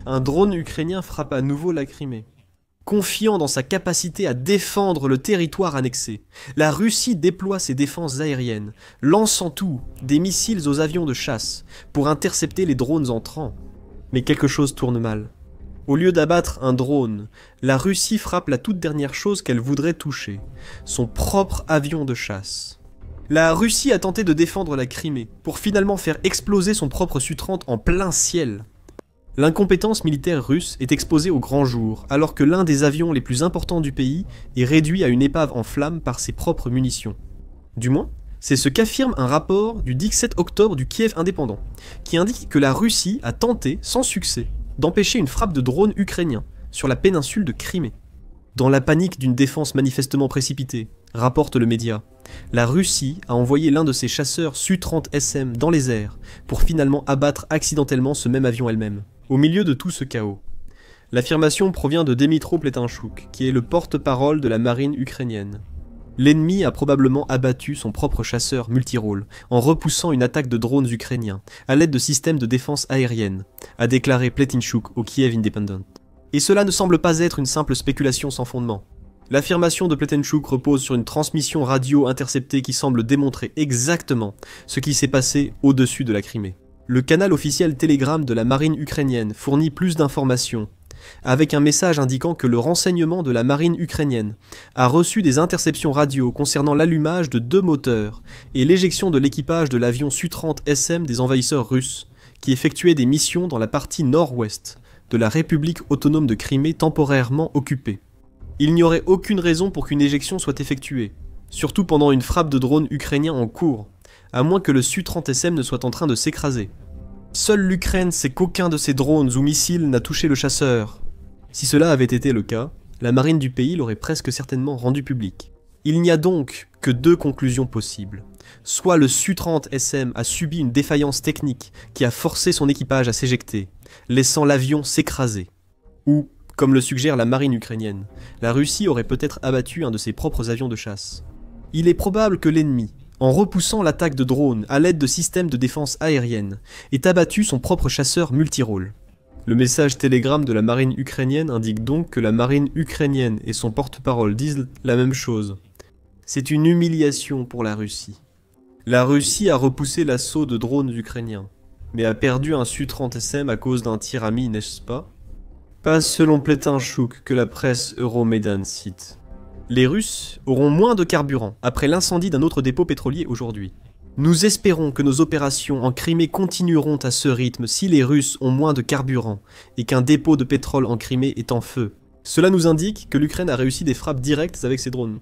un drone ukrainien frappe à nouveau la Crimée. Confiant dans sa capacité à défendre le territoire annexé, la Russie déploie ses défenses aériennes, lançant tout, des missiles aux avions de chasse, pour intercepter les drones entrants. Mais quelque chose tourne mal. Au lieu d'abattre un drone, la Russie frappe la toute dernière chose qu'elle voudrait toucher, son propre avion de chasse. La Russie a tenté de défendre la Crimée, pour finalement faire exploser son propre Su-30 en plein ciel. L'incompétence militaire russe est exposée au grand jour, alors que l'un des avions les plus importants du pays est réduit à une épave en flammes par ses propres munitions. Du moins, c'est ce qu'affirme un rapport du 17 octobre du Kiev indépendant, qui indique que la Russie a tenté, sans succès, d'empêcher une frappe de drone ukrainien sur la péninsule de Crimée. Dans la panique d'une défense manifestement précipitée, rapporte le média, la Russie a envoyé l'un de ses chasseurs Su-30SM dans les airs pour finalement abattre accidentellement ce même avion elle-même. Au milieu de tout ce chaos, l'affirmation provient de Dmytro Pletenchuk, qui est le porte-parole de la marine ukrainienne. L'ennemi a probablement abattu son propre chasseur multirôle en repoussant une attaque de drones ukrainiens à l'aide de systèmes de défense aérienne, a déclaré Pletenchuk au Kiev Independent. Et cela ne semble pas être une simple spéculation sans fondement. L'affirmation de Pletenchuk repose sur une transmission radio interceptée qui semble démontrer exactement ce qui s'est passé au-dessus de la Crimée. Le canal officiel Telegram de la marine ukrainienne fournit plus d'informations, avec un message indiquant que le renseignement de la marine ukrainienne a reçu des interceptions radio concernant l'allumage de 2 moteurs et l'éjection de l'équipage de l'avion Su-30SM des envahisseurs russes, qui effectuait des missions dans la partie nord-ouest de la République autonome de Crimée temporairement occupée. Il n'y aurait aucune raison pour qu'une éjection soit effectuée, surtout pendant une frappe de drone ukrainien en cours, à moins que le Su-30SM ne soit en train de s'écraser. Seule l'Ukraine sait qu'aucun de ces drones ou missiles n'a touché le chasseur. Si cela avait été le cas, la marine du pays l'aurait presque certainement rendu public. Il n'y a donc que 2 conclusions possibles. Soit le Su-30SM a subi une défaillance technique qui a forcé son équipage à s'éjecter, laissant l'avion s'écraser. Ou, comme le suggère la marine ukrainienne, la Russie aurait peut-être abattu un de ses propres avions de chasse. Il est probable que l'ennemi, en repoussant l'attaque de drones à l'aide de systèmes de défense aérienne, ait abattu son propre chasseur multirôle. Le message télégramme de la marine ukrainienne indique donc que la marine ukrainienne et son porte-parole disent la même chose. C'est une humiliation pour la Russie. La Russie a repoussé l'assaut de drones ukrainiens, mais a perdu un Su-30SM à cause d'un tir ami, n'est-ce pas? Pas selon Pletenchuk que la presse Euromaidan cite. Les Russes auront moins de carburant après l'incendie d'un autre dépôt pétrolier aujourd'hui. Nous espérons que nos opérations en Crimée continueront à ce rythme si les Russes ont moins de carburant et qu'un dépôt de pétrole en Crimée est en feu. Cela nous indique que l'Ukraine a réussi des frappes directes avec ses drones.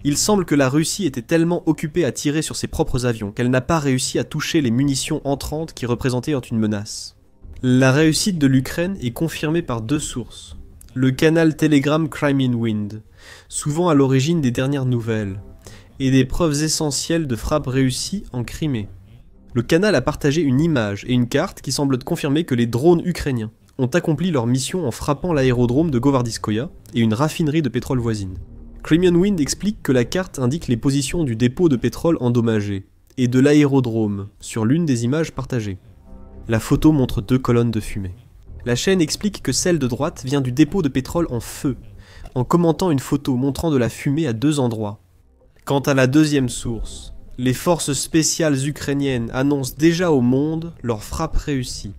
Il semble que la Russie était tellement occupée à tirer sur ses propres avions qu'elle n'a pas réussi à toucher les munitions entrantes qui représentaient une menace. La réussite de l'Ukraine est confirmée par 2 sources. Le canal Telegram Crimean Wind, souvent à l'origine des dernières nouvelles, et des preuves essentielles de frappes réussies en Crimée. Le canal a partagé une image et une carte qui semblent confirmer que les drones ukrainiens ont accompli leur mission en frappant l'aérodrome de Govardiskoye et une raffinerie de pétrole voisine. Crimean Wind explique que la carte indique les positions du dépôt de pétrole endommagé et de l'aérodrome sur l'une des images partagées. La photo montre 2 colonnes de fumée. La chaîne explique que celle de droite vient du dépôt de pétrole en feu, en commentant une photo montrant de la fumée à 2 endroits. Quant à la deuxième source, les forces spéciales ukrainiennes annoncent déjà au monde leur frappe réussie.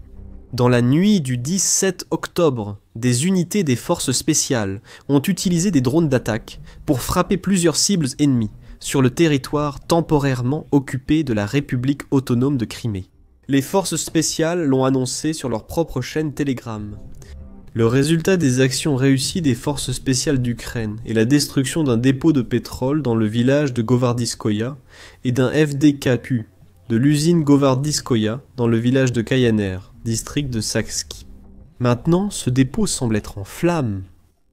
Dans la nuit du 17 octobre, des unités des forces spéciales ont utilisé des drones d'attaque pour frapper plusieurs cibles ennemies sur le territoire temporairement occupé de la République autonome de Crimée. Les forces spéciales l'ont annoncé sur leur propre chaîne Telegram. Le résultat des actions réussies des forces spéciales d'Ukraine est la destruction d'un dépôt de pétrole dans le village de Govardiskoye et d'un FDKQ de l'usine Govardiskoye dans le village de Kayaner, district de Sakski. Maintenant, ce dépôt semble être en flammes.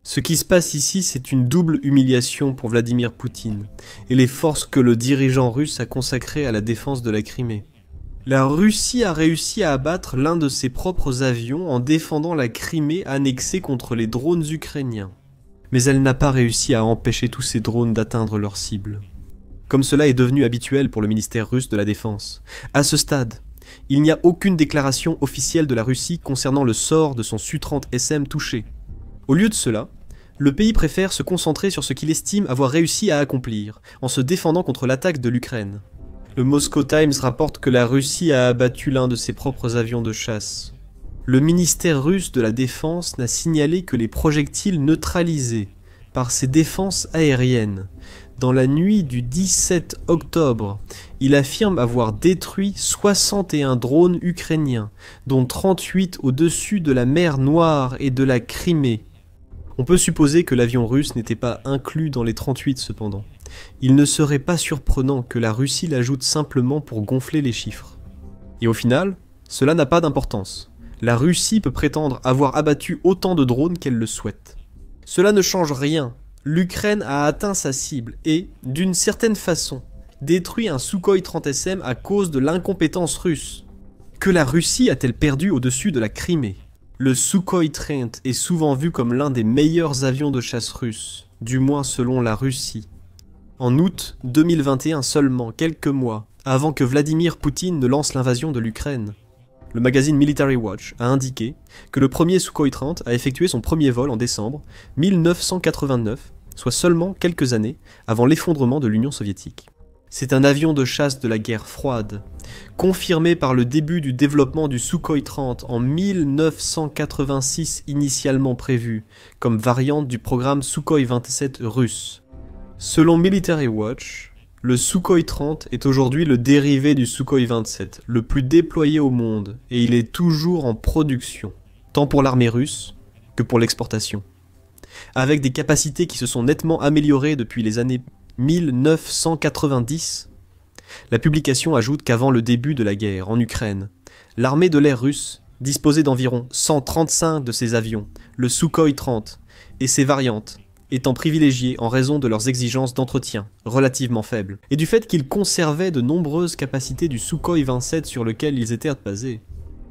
Ce qui se passe ici, c'est une double humiliation pour Vladimir Poutine et les forces que le dirigeant russe a consacrées à la défense de la Crimée. La Russie a réussi à abattre l'un de ses propres avions en défendant la Crimée annexée contre les drones ukrainiens. Mais elle n'a pas réussi à empêcher tous ces drones d'atteindre leur cible. Comme cela est devenu habituel pour le ministère russe de la Défense. À ce stade, il n'y a aucune déclaration officielle de la Russie concernant le sort de son Su-30SM touché. Au lieu de cela, le pays préfère se concentrer sur ce qu'il estime avoir réussi à accomplir, en se défendant contre l'attaque de l'Ukraine. Le Moscow Times rapporte que la Russie a abattu l'un de ses propres avions de chasse. Le ministère russe de la Défense n'a signalé que les projectiles neutralisés par ses défenses aériennes. Dans la nuit du 17 octobre, il affirme avoir détruit 61 drones ukrainiens, dont 38 au-dessus de la mer Noire et de la Crimée. On peut supposer que l'avion russe n'était pas inclus dans les 38 cependant. Il ne serait pas surprenant que la Russie l'ajoute simplement pour gonfler les chiffres. Et au final, cela n'a pas d'importance. La Russie peut prétendre avoir abattu autant de drones qu'elle le souhaite. Cela ne change rien. L'Ukraine a atteint sa cible et, d'une certaine façon, détruit un Sukhoi 30SM à cause de l'incompétence russe. Que la Russie a-t-elle perdu au-dessus de la Crimée? Le Sukhoi 30 est souvent vu comme l'un des meilleurs avions de chasse russes, du moins selon la Russie. En août 2021 seulement, quelques mois avant que Vladimir Poutine ne lance l'invasion de l'Ukraine, le magazine Military Watch a indiqué que le premier Sukhoi 30 a effectué son premier vol en décembre 1989, soit seulement quelques années avant l'effondrement de l'Union soviétique. C'est un avion de chasse de la guerre froide, confirmé par le début du développement du Sukhoi 30 en 1986 initialement prévu, comme variante du programme Sukhoi 27 russe. Selon Military Watch, le Sukhoi 30 est aujourd'hui le dérivé du Sukhoi 27, le plus déployé au monde, et il est toujours en production, tant pour l'armée russe que pour l'exportation. Avec des capacités qui se sont nettement améliorées depuis les années 1990, la publication ajoute qu'avant le début de la guerre en Ukraine, l'armée de l'air russe disposait d'environ 135 de ces avions, le Sukhoi 30, et ses variantes, étant privilégiés en raison de leurs exigences d'entretien, relativement faibles, et du fait qu'ils conservaient de nombreuses capacités du Sukhoi 27 sur lequel ils étaient basés.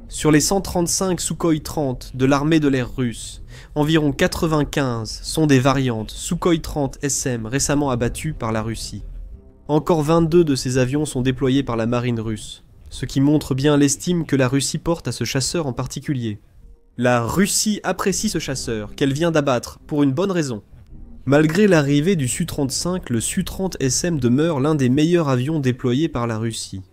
Sur les 135 Sukhoi 30 de l'armée de l'air russe, environ 95 sont des variantes Sukhoi 30 SM récemment abattues par la Russie. Encore 22 de ces avions sont déployés par la marine russe, ce qui montre bien l'estime que la Russie porte à ce chasseur en particulier. La Russie apprécie ce chasseur, qu'elle vient d'abattre, pour une bonne raison. Malgré l'arrivée du Su-35, le Su-30 SM demeure l'un des meilleurs avions déployés par la Russie.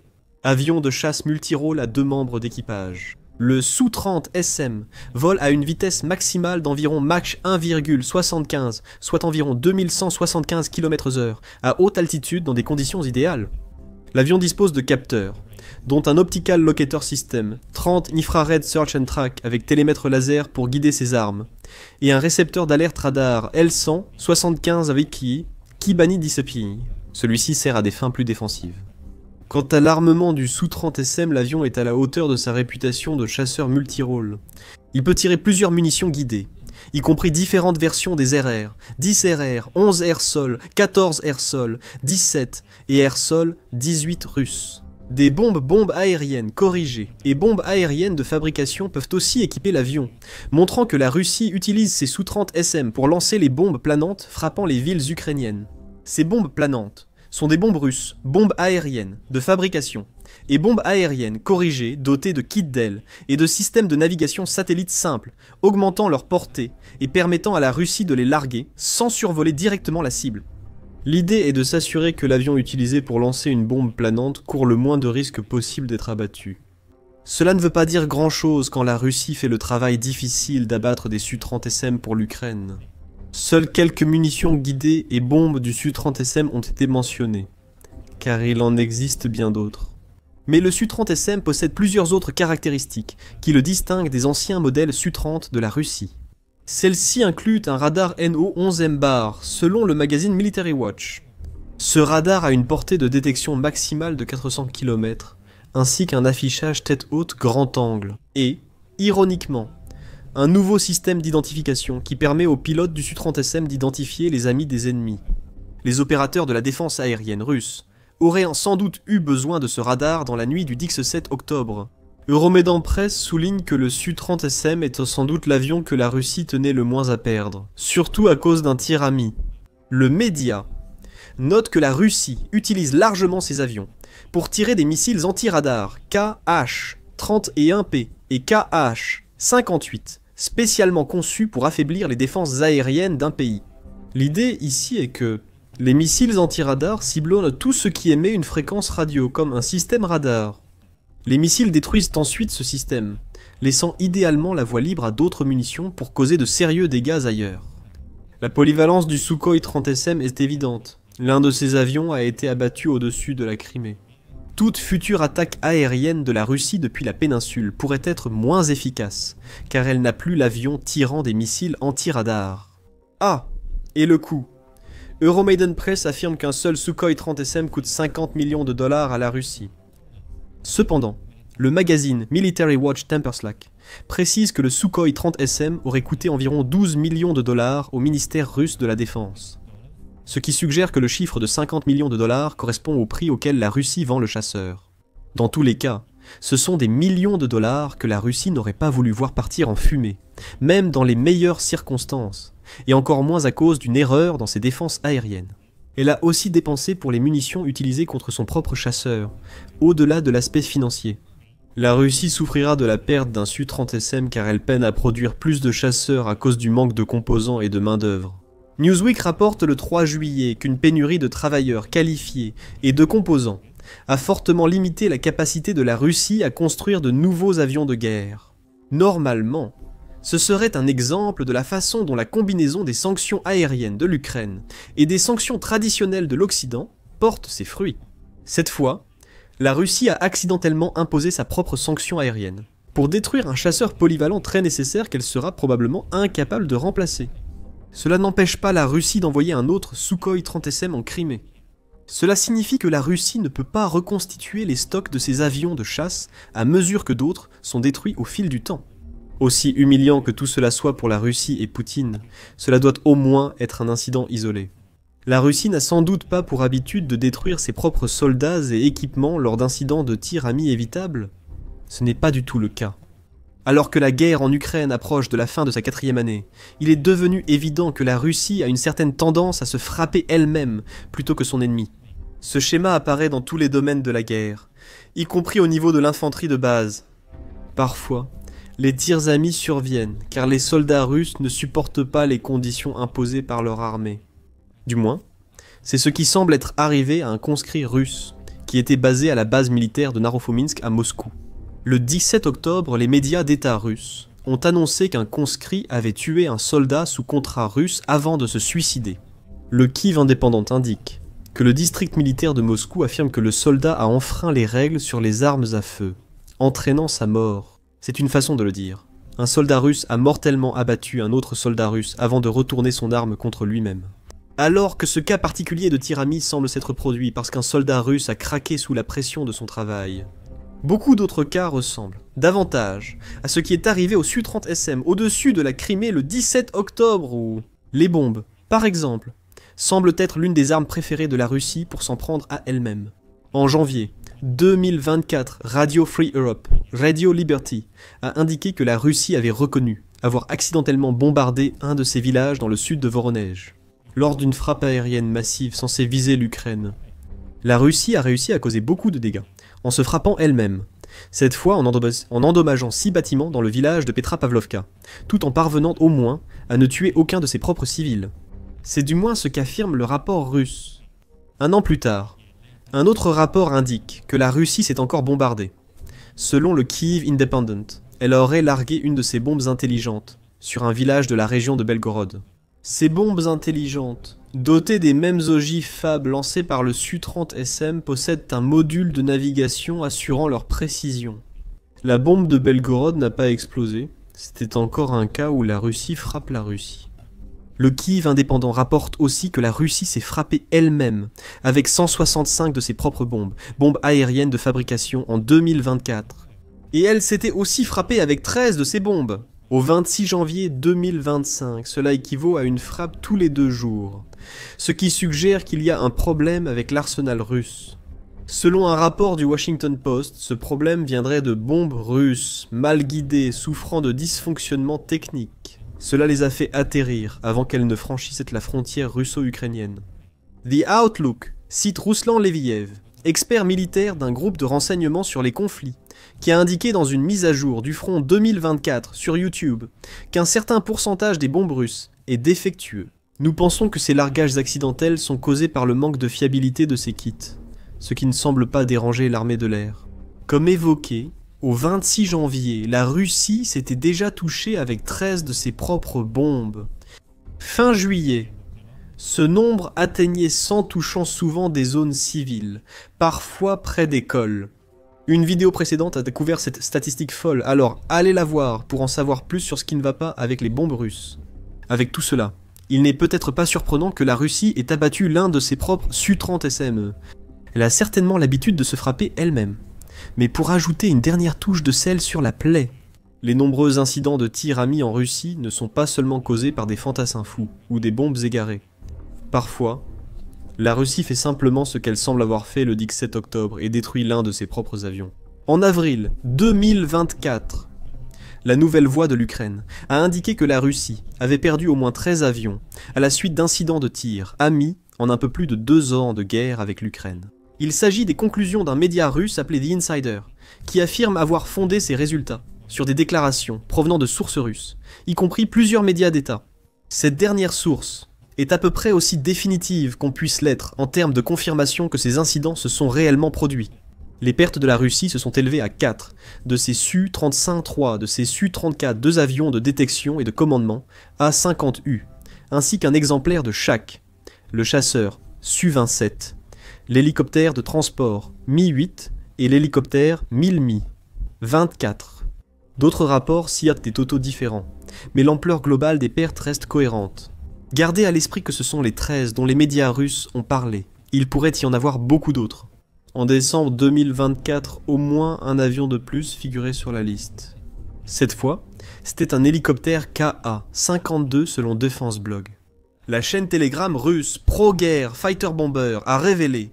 Avion de chasse multirôle à 2 membres d'équipage. Le Su-30 SM vole à une vitesse maximale d'environ Mach 1,75, soit environ 2175 km/h, à haute altitude dans des conditions idéales. L'avion dispose de capteurs, dont un Optical Locator System, 30 Infrared Search and Track avec télémètre laser pour guider ses armes, et un récepteur d'alerte radar L100 75 avec qui bannit Disappear. Celui-ci sert à des fins plus défensives. Quant à l'armement du Su-30 SM, l'avion est à la hauteur de sa réputation de chasseur multirôle. Il peut tirer plusieurs munitions guidées, y compris différentes versions des RR, 10 RR, 11 air-sol, 14 air-sol, 17 et air-sol 18 russes. Des bombes aériennes corrigées et bombes aériennes de fabrication peuvent aussi équiper l'avion, montrant que la Russie utilise ses Su-30 SM pour lancer les bombes planantes frappant les villes ukrainiennes. Ces bombes planantes sont des bombes russes, bombes aériennes de fabrication, et bombes aériennes corrigées dotées de kits d'ailes et de systèmes de navigation satellite simples, augmentant leur portée et permettant à la Russie de les larguer sans survoler directement la cible. L'idée est de s'assurer que l'avion utilisé pour lancer une bombe planante court le moins de risques possible d'être abattu. Cela ne veut pas dire grand-chose quand la Russie fait le travail difficile d'abattre des Su-30 SM pour l'Ukraine. Seules quelques munitions guidées et bombes du Su-30 SM ont été mentionnées, car il en existe bien d'autres. Mais le Su-30 SM possède plusieurs autres caractéristiques qui le distinguent des anciens modèles Su-30 de la Russie. Celle-ci inclut un radar NO-11M bar, selon le magazine Military Watch. Ce radar a une portée de détection maximale de 400 km, ainsi qu'un affichage tête haute grand angle, et, ironiquement, un nouveau système d'identification qui permet aux pilotes du Su-30 SM d'identifier les amis des ennemis. Les opérateurs de la défense aérienne russe auraient sans doute eu besoin de ce radar dans la nuit du 17 octobre. Euromédan Press souligne que le Su-30 SM est sans doute l'avion que la Russie tenait le moins à perdre, surtout à cause d'un tir ami. Le média note que la Russie utilise largement ces avions, pour tirer des missiles anti-radar KH-31P et KH-58, spécialement conçus pour affaiblir les défenses aériennes d'un pays. L'idée ici est que les missiles anti-radar ciblonnent tout ce qui émet une fréquence radio, comme un système radar. Les missiles détruisent ensuite ce système, laissant idéalement la voie libre à d'autres munitions pour causer de sérieux dégâts ailleurs. La polyvalence du Sukhoi 30SM est évidente. L'un de ces avions a été abattu au-dessus de la Crimée. Toute future attaque aérienne de la Russie depuis la péninsule pourrait être moins efficace, car elle n'a plus l'avion tirant des missiles anti-radar. Ah, et le coût. Euromaidan Press affirme qu'un seul Sukhoi 30SM coûte 50 millions de dollars à la Russie. Cependant, le magazine Military Watch Temperslack précise que le Sukhoi 30SM aurait coûté environ 12 millions de dollars au ministère russe de la Défense. Ce qui suggère que le chiffre de 50 millions de dollars correspond au prix auquel la Russie vend le chasseur. Dans tous les cas, ce sont des millions de dollars que la Russie n'aurait pas voulu voir partir en fumée, même dans les meilleures circonstances, et encore moins à cause d'une erreur dans ses défenses aériennes. Elle a aussi dépensé pour les munitions utilisées contre son propre chasseur, au-delà de l'aspect financier. La Russie souffrira de la perte d'un Su-30SM car elle peine à produire plus de chasseurs à cause du manque de composants et de main-d'œuvre. Newsweek rapporte le 3 juillet qu'une pénurie de travailleurs qualifiés et de composants a fortement limité la capacité de la Russie à construire de nouveaux avions de guerre. Normalement, ce serait un exemple de la façon dont la combinaison des sanctions aériennes de l'Ukraine et des sanctions traditionnelles de l'Occident porte ses fruits. Cette fois, la Russie a accidentellement imposé sa propre sanction aérienne, pour détruire un chasseur polyvalent très nécessaire qu'elle sera probablement incapable de remplacer. Cela n'empêche pas la Russie d'envoyer un autre Sukhoi 30SM en Crimée. Cela signifie que la Russie ne peut pas reconstituer les stocks de ses avions de chasse à mesure que d'autres sont détruits au fil du temps. Aussi humiliant que tout cela soit pour la Russie et Poutine, cela doit au moins être un incident isolé. La Russie n'a sans doute pas pour habitude de détruire ses propres soldats et équipements lors d'incidents de tir à mi-évitables. Ce n'est pas du tout le cas. Alors que la guerre en Ukraine approche de la fin de sa 4e année, il est devenu évident que la Russie a une certaine tendance à se frapper elle-même plutôt que son ennemi. Ce schéma apparaît dans tous les domaines de la guerre, y compris au niveau de l'infanterie de base. Parfois, les tirs amis surviennent, car les soldats russes ne supportent pas les conditions imposées par leur armée. Du moins, c'est ce qui semble être arrivé à un conscrit russe, qui était basé à la base militaire de Narofominsk à Moscou. Le 17 octobre, les médias d'État russes ont annoncé qu'un conscrit avait tué un soldat sous contrat russe avant de se suicider. Le Kyiv indépendant indique que le district militaire de Moscou affirme que le soldat a enfreint les règles sur les armes à feu, entraînant sa mort. C'est une façon de le dire. Un soldat russe a mortellement abattu un autre soldat russe avant de retourner son arme contre lui-même. Alors que ce cas particulier de tir ami semble s'être produit parce qu'un soldat russe a craqué sous la pression de son travail, beaucoup d'autres cas ressemblent davantage à ce qui est arrivé au Su-30SM au-dessus de la Crimée le 17 octobre où les bombes, par exemple, semblent être l'une des armes préférées de la Russie pour s'en prendre à elle-même. En janvier 2024, Radio Free Europe, Radio Liberty, a indiqué que la Russie avait reconnu avoir accidentellement bombardé un de ses villages dans le sud de Voronezh, lors d'une frappe aérienne massive censée viser l'Ukraine. La Russie a réussi à causer beaucoup de dégâts, en se frappant elle-même, cette fois en endommageant 6 bâtiments dans le village de Petropavlovka, tout en parvenant au moins à ne tuer aucun de ses propres civils. C'est du moins ce qu'affirme le rapport russe. Un an plus tard, un autre rapport indique que la Russie s'est encore bombardée. Selon le Kyiv Independent, elle aurait largué une de ses bombes intelligentes sur un village de la région de Belgorod. Ces bombes intelligentes, dotées des mêmes ogives FAB lancées par le Su-30SM, possèdent un module de navigation assurant leur précision. La bombe de Belgorod n'a pas explosé, c'était encore un cas où la Russie frappe la Russie. Le Kyiv indépendant rapporte aussi que la Russie s'est frappée elle-même avec 165 de ses propres bombes aériennes de fabrication en 2024. Et elle s'était aussi frappée avec 13 de ses bombes au 26 janvier 2025. Cela équivaut à une frappe tous les 2 jours, ce qui suggère qu'il y a un problème avec l'arsenal russe. Selon un rapport du Washington Post, ce problème viendrait de bombes russes, mal guidées, souffrant de dysfonctionnements techniques. Cela les a fait atterrir avant qu'elles ne franchissent la frontière russo-ukrainienne. The Outlook cite Ruslan Leviev, expert militaire d'un groupe de renseignement sur les conflits, qui a indiqué dans une mise à jour du front 2024 sur YouTube qu'un certain pourcentage des bombes russes est défectueux. Nous pensons que ces largages accidentels sont causés par le manque de fiabilité de ces kits, ce qui ne semble pas déranger l'armée de l'air. Comme évoqué, au 26 janvier, la Russie s'était déjà touchée avec 13 de ses propres bombes. Fin juillet, ce nombre atteignait 100 touchant souvent des zones civiles, parfois près d'écoles. Une vidéo précédente a découvert cette statistique folle, alors allez la voir pour en savoir plus sur ce qui ne va pas avec les bombes russes. Avec tout cela, il n'est peut-être pas surprenant que la Russie ait abattu l'un de ses propres Su-30 SME. Elle a certainement l'habitude de se frapper elle-même. Mais pour ajouter une dernière touche de sel sur la plaie, les nombreux incidents de tir amis en Russie ne sont pas seulement causés par des fantassins fous ou des bombes égarées. Parfois, la Russie fait simplement ce qu'elle semble avoir fait le 17 octobre et détruit l'un de ses propres avions. En avril 2024, la nouvelle voix de l'Ukraine a indiqué que la Russie avait perdu au moins 13 avions à la suite d'incidents de tir amis en un peu plus de 2 ans de guerre avec l'Ukraine. Il s'agit des conclusions d'un média russe appelé The Insider, qui affirme avoir fondé ses résultats sur des déclarations provenant de sources russes, y compris plusieurs médias d'État. Cette dernière source est à peu près aussi définitive qu'on puisse l'être en termes de confirmation que ces incidents se sont réellement produits. Les pertes de la Russie se sont élevées à 4 de ces Su-35-3, de ces Su-34, 2 avions de détection et de commandement A-50U, ainsi qu'un exemplaire de chaque, le chasseur Su-27, l'hélicoptère de transport Mi-8 et l'hélicoptère Mil-Mi, 24. D'autres rapports citent des totaux différents, mais l'ampleur globale des pertes reste cohérente. Gardez à l'esprit que ce sont les 13 dont les médias russes ont parlé. Il pourrait y en avoir beaucoup d'autres. En décembre 2024, au moins un avion de plus figurait sur la liste. Cette fois, c'était un hélicoptère Ka-52 selon Defense Blog. La chaîne Telegram russe Pro-Guerre Fighter Bomber a révélé,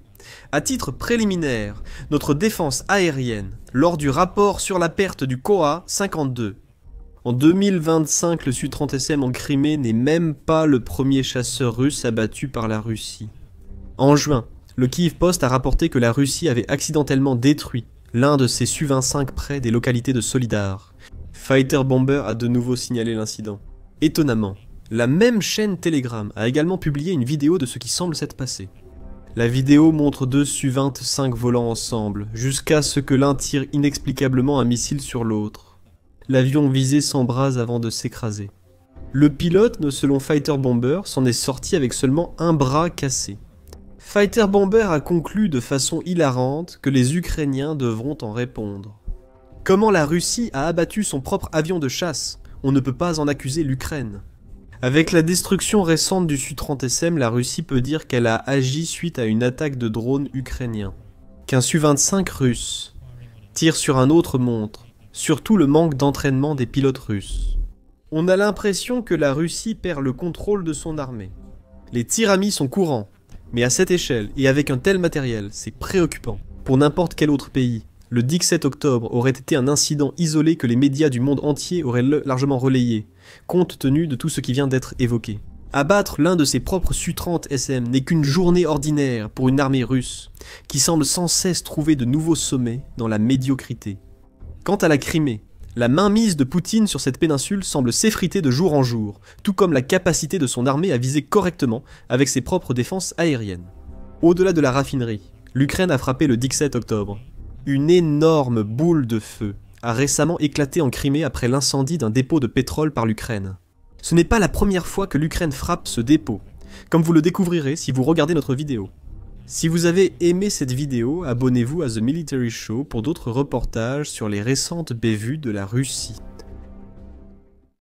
à titre préliminaire, notre défense aérienne lors du rapport sur la perte du Ka-52. En 2025, le Su-30SM en Crimée n'est même pas le premier chasseur russe abattu par la Russie. En juin, le Kyiv Post a rapporté que la Russie avait accidentellement détruit l'un de ses Su-25 près des localités de Solidar. Fighter Bomber a de nouveau signalé l'incident. Étonnamment, la même chaîne Telegram a également publié une vidéo de ce qui semble s'être passé. La vidéo montre 2 Su-25 volant ensemble, jusqu'à ce que l'un tire inexplicablement un missile sur l'autre. L'avion visé s'embrase avant de s'écraser. Le pilote, selon Fighter Bomber, s'en est sorti avec seulement un bras cassé. Fighter Bomber a conclu de façon hilarante que les Ukrainiens devront en répondre. Comment la Russie a abattu son propre avion de chasse? On ne peut pas en accuser l'Ukraine. Avec la destruction récente du Su-30SM, la Russie peut dire qu'elle a agi suite à une attaque de drones ukrainiens. Qu'un Su-25 russe tire sur un autre montre surtout le manque d'entraînement des pilotes russes. On a l'impression que la Russie perd le contrôle de son armée. Les tirs amis sont courants, mais à cette échelle et avec un tel matériel, c'est préoccupant. Pour n'importe quel autre pays, le 17 octobre aurait été un incident isolé que les médias du monde entier auraient largement relayé, compte tenu de tout ce qui vient d'être évoqué. Abattre l'un de ses propres Su-30 SM n'est qu'une journée ordinaire pour une armée russe, qui semble sans cesse trouver de nouveaux sommets dans la médiocrité. Quant à la Crimée, la mainmise de Poutine sur cette péninsule semble s'effriter de jour en jour, tout comme la capacité de son armée à viser correctement avec ses propres défenses aériennes. Au-delà de la raffinerie, l'Ukraine a frappé le 17 octobre. Une énorme boule de feu a récemment éclaté en Crimée après l'incendie d'un dépôt de pétrole par l'Ukraine. Ce n'est pas la première fois que l'Ukraine frappe ce dépôt, comme vous le découvrirez si vous regardez notre vidéo. Si vous avez aimé cette vidéo, abonnez-vous à The Military Show pour d'autres reportages sur les récentes bévues de la Russie.